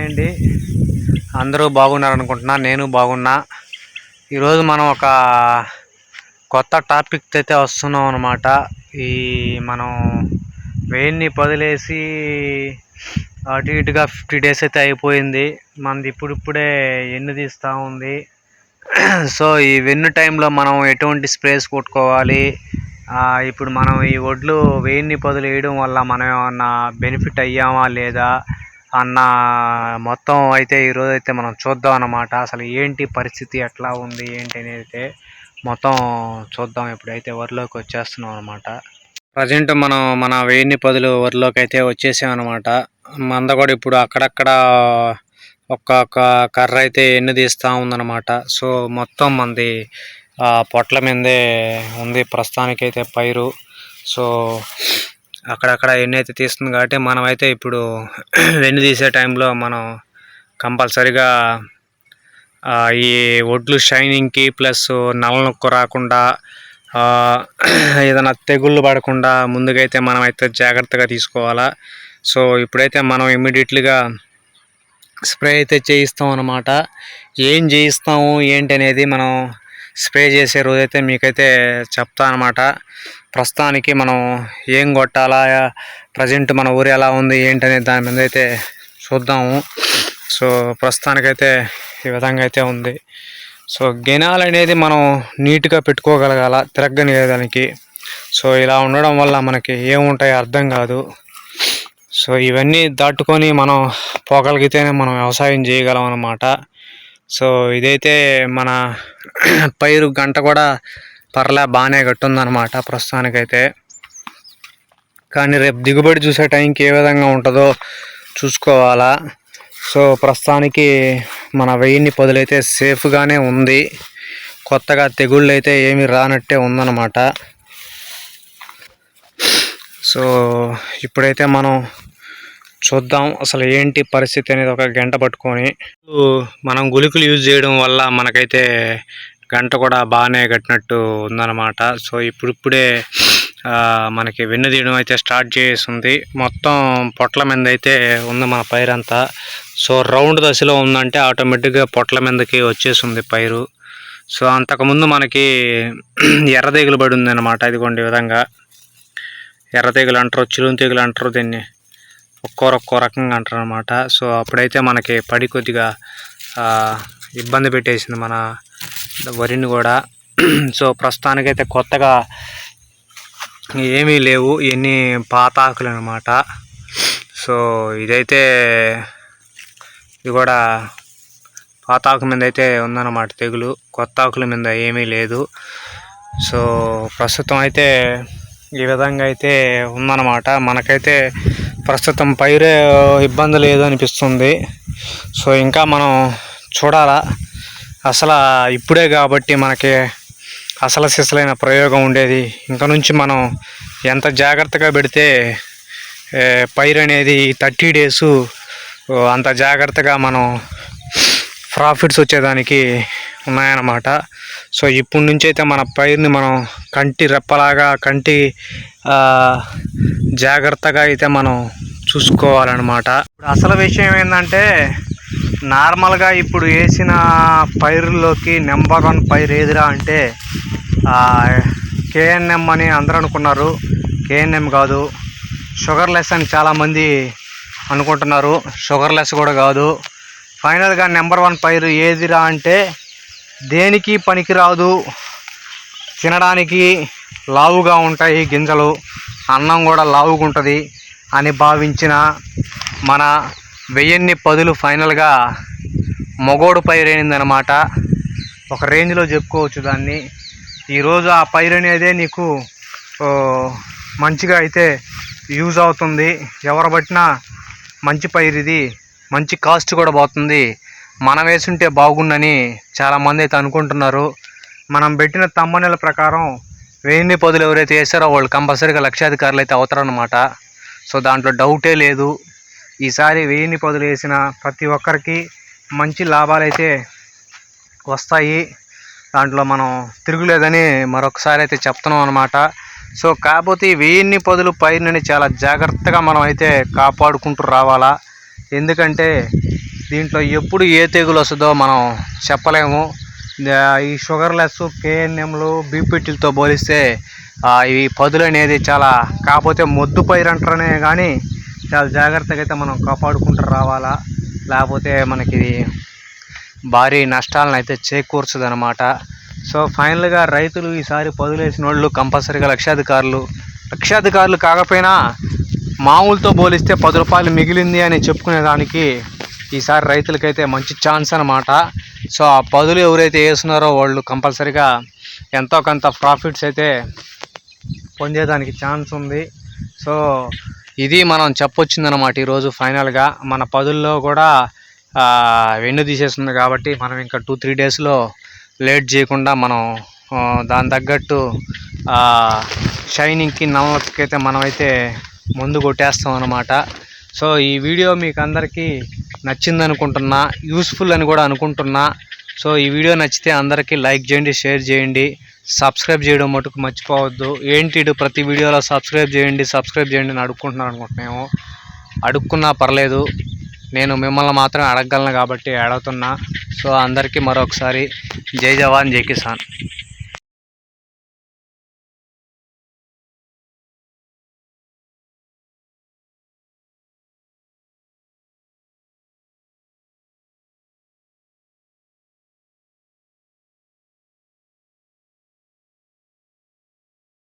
అండి, అందరూ బాగున్నారనుకుంటున్నా. నేను బాగున్నా. ఈరోజు మనం ఒక కొత్త టాపిక్ అయితే వస్తున్నాం అన్నమాట. ఈ మనం వెయ్యిన్ని పదిలేసి అటు ఇటుగా 50 డేస్ అయితే అయిపోయింది. మనది ఇప్పుడిప్పుడే ఎన్ను తీస్తూ ఉంది. సో ఈ వెన్ను టైంలో మనం ఎటువంటి స్ప్రేస్ కొట్టుకోవాలి, ఇప్పుడు మనం ఈ వడ్లు వెయ్యిన్ని పదులు వేయడం వల్ల మనం ఏమన్నా బెనిఫిట్ అయ్యామా లేదా అన్న మొత్తం అయితే ఈరోజు అయితే మనం చూద్దాం అన్నమాట. అసలు ఏంటి పరిస్థితి, ఎట్లా ఉంది ఏంటి అనేది అయితే మొత్తం చూద్దాం. ఇప్పుడైతే వరిలోకి వచ్చేస్తున్నాం అనమాట. ప్రజెంట్ మనం మన వెయ్యిన్ని పదులు వరిలోకి అయితే వచ్చేసాం అనమాట. మంద కూడా ఇప్పుడు అక్కడక్కడ ఒక్కొక్క కర్ర అయితే ఎన్ను తీస్తూ ఉందన్నమాట. సో మొత్తం మంది పొట్ల మీదే ఉంది ప్రస్తుతానికైతే పైరు. సో అక్కడక్కడ ఎన్ని అయితే తీస్తుంది కాబట్టి మనమైతే ఇప్పుడు వెన్ను తీసే టైంలో మనం కంపల్సరిగా ఈ ఒడ్లు షైనింగ్కి ప్లస్ నల్ల నొక్కు రాకుండా ఏదైనా తెగుళ్ళు పడకుండా ముందుకైతే మనమైతే జాగ్రత్తగా తీసుకోవాలా. సో ఇప్పుడైతే మనం ఇమ్మీడియట్లీగా స్ప్రే అయితే చేయిస్తాం అన్నమాట. ఏం చేయిస్తాము ఏంటి అనేది మనం స్ప్రే చేసే రోజైతే మీకైతే చెప్తా అనమాట. ప్రస్తుతానికి మనం ఏం కొట్టాలా, ప్రజెంట్ మన ఊరు ఎలా ఉంది ఏంటనేది దాని మీద అయితే చూద్దాము. సో ప్రస్తుతానికైతే ఈ విధంగా అయితే ఉంది. సో గెనాలు అనేది మనం నీట్గా పెట్టుకోగలగాల తిరగనిదానికి. సో ఇలా ఉండడం వల్ల మనకి ఏముంటాయో అర్థం కాదు. సో ఇవన్నీ దాటుకొని మనం పోగలిగితేనే మనం వ్యవసాయం చేయగలం అన్నమాట. సో ఇదైతే మన పైరు గంట కూడా పర్లే బాగానే గట్టుందన్నమాట ప్రస్తుతానికైతే. కానీ రేపు దిగుబడి చూసే టైంకి ఏ విధంగా ఉంటుందో చూసుకోవాలా. సో ప్రస్తుతానికి మన వెయ్యిన్ని పదులైతే సేఫ్గానే ఉంది. కొత్తగా తెగుళ్ళు అయితే ఏమీ రానట్టే ఉందన్నమాట. సో ఇప్పుడైతే మనం చూద్దాం అసలు ఏంటి పరిస్థితి అనేది. ఒక గంట పట్టుకొని మనం గుళికలు యూజ్ చేయడం వల్ల మనకైతే గంట కూడా బాగానే కట్టినట్టు ఉందన్నమాట. సో ఇప్పుడిప్పుడే మనకి వెన్ను తీయడం అయితే స్టార్ట్ చేస్తుంది. మొత్తం పొట్ల మీద అయితే ఉంది మన పైరంతా. సో రౌండ్ దశలో ఉందంటే ఆటోమేటిక్గా పొట్ల మీదకి వచ్చేస్తుంది పైరు. సో అంతకుముందు మనకి ఎర్ర తెగులు పడి ఉంది అనమాట. ఇదిగోండి విధంగా ఎర్ర తెగులు అంటారు, చిలుము తెగులు అంటారు, దీన్ని ఒక్కో రకంగా అంటారు అనమాట. సో అప్పుడైతే మనకి పడి కొద్దిగా ఇబ్బంది పెట్టేసింది మన వరిని కూడా. సో ప్రస్తుతానికైతే కొత్తగా ఏమీ లేవు, ఇవన్నీ పాత ఆకులు అనమాట. సో ఇదైతే ఇది కూడా పాత ఆకు మీద అయితే ఉందన్నమాట తెగులు, కొత్త ఆకుల మీద ఏమీ లేదు. సో ప్రస్తుతం అయితే ఈ విధంగా అయితే ఉందన్నమాట. మనకైతే ప్రస్తుతం పైరే ఇబ్బంది లేదు అనిపిస్తుంది. సో ఇంకా మనం చూడాలా. అసలు ఇప్పుడే కాబట్టి మనకి అసలు సిసలైన ప్రయోగం ఉండేది. ఇంకా నుంచి మనం ఎంత జాగ్రత్తగా పెడితే పైరు అనేది 30 డేస్ అంత జాగ్రత్తగా మనం ప్రాఫిట్స్ వచ్చేదానికి ఉన్నాయన్నమాట. సో ఇప్పటి నుంచి అయితే మన పైరుని మనం కంటి రెప్పలాగా జాగ్రత్తగా అయితే మనం చూసుకోవాలన్నమాట. అసలు విషయం ఏంటంటే నార్మల్గా ఇప్పుడు వేసిన పైరుల్లోకి నెంబర్ 1 పైరు ఏదిరా అంటే KNM అని అందరూ అనుకున్నారు. KNM కాదు, షుగర్లెస్ అని చాలామంది అనుకుంటున్నారు. షుగర్లెస్ కూడా కాదు. ఫైనల్గా నెంబర్ 1 పైరు ఏదిరా అంటే దేనికి పనికిరాదు, తినడానికి లావుగా ఉంటాయి గింజలు, అన్నం కూడా లావుగా ఉంటుంది అని భావించిన మన వెయ్యిన్ని పదులు ఫైనల్గా మొగోడు పైరు అయిందనమాట. ఒక రేంజ్లో చెప్పుకోవచ్చు దాన్ని. ఈరోజు ఆ పైరు అనేదే నీకు మంచిగా అయితే యూజ్ అవుతుంది. ఎవరు పట్టినా మంచి పైరు ఇది, మంచి కాస్ట్ కూడా పోతుంది, మనం వేసుంటే బాగుండని చాలామంది అయితే అనుకుంటున్నారు. మనం పెట్టిన తమ్మనెల ప్రకారం వెయ్యిన్ని పదులు ఎవరైతే వేస్తారో వాళ్ళు కంపల్సరీగా లక్షాధికారులు అయితే అవుతారన్నమాట. సో దాంట్లో డౌటే లేదు. ఈసారి వెయ్యిన్ని పదులు వేసిన ప్రతి ఒక్కరికి మంచి లాభాలు అయితే వస్తాయి. దాంట్లో మనం తిరుగులేదని మరొకసారి అయితే చెప్తున్నాం అనమాట. సో కాకపోతే ఈ వెయ్యిన్ని పదులు పైరుని చాలా జాగ్రత్తగా మనం అయితే కాపాడుకుంటూ రావాలా. ఎందుకంటే దీంట్లో ఎప్పుడు ఏ తెగులు వస్తుందో మనం చెప్పలేము. ఈ షుగర్లెస్ కేఎన్ఎంలు బీపీటీలతో పోలిస్తే ఈ పదులు అనేది చాలా, కాకపోతే మొద్దు పైరు అంటారనే కానీ చాలా జాగ్రత్తగా అయితే మనం కాపాడుకుంటూ రావాలా, లేకపోతే మనకి భారీ నష్టాలను అయితే చేకూర్చదు అనమాట. సో ఫైనల్గా రైతులు ఈసారి పదులు వేసిన వాళ్ళు కంపల్సరీగా లక్షాధికారులు కాకపోయినా మామూలుతో పోలిస్తే 10 రూపాయలు మిగిలింది అని చెప్పుకునేదానికి ఈసారి రైతులకైతే మంచి ఛాన్స్ అనమాట. సో ఆ పదులు ఎవరైతే వేస్తున్నారో వాళ్ళు కంపల్సరీగా ఎంతో కొంత ప్రాఫిట్స్ అయితే పొందేదానికి ఛాన్స్ ఉంది. సో ఇది మనం చెప్పొచ్చిందనమాట ఈరోజు. ఫైనల్గా మన పదుల్లో కూడా వెన్ను తీసేస్తుంది కాబట్టి మనం ఇంకా 2-3 డేస్లో లేట్ చేయకుండా మనం దాని తగ్గట్టు షైనింగ్కి నల్లకి అయితే మనమైతే ముందు కొట్టేస్తాం అనమాట. సో ఈ వీడియో మీకు అందరికీ నచ్చింది అనుకుంటున్నా, యూస్ఫుల్ అని కూడా అనుకుంటున్నా. సో ఈ వీడియో నచ్చితే అందరికీ లైక్ చేయండి, షేర్ చేయండి, సబ్స్క్రైబ్ చేయడం మటుకు మర్చిపోవద్దు. ఏంటి ప్రతి వీడియోలో సబ్స్క్రైబ్ చేయండి అని అడుక్కుంటున్నాను అనుకుంటున్నాము. అడుక్కున్నా పర్లేదు, నేను మిమ్మల్ని మాత్రమే అడగగలను కాబట్టి అడుగుతున్నా. సో అందరికీ మరొకసారి జై జవాన్ జై కిసాన్.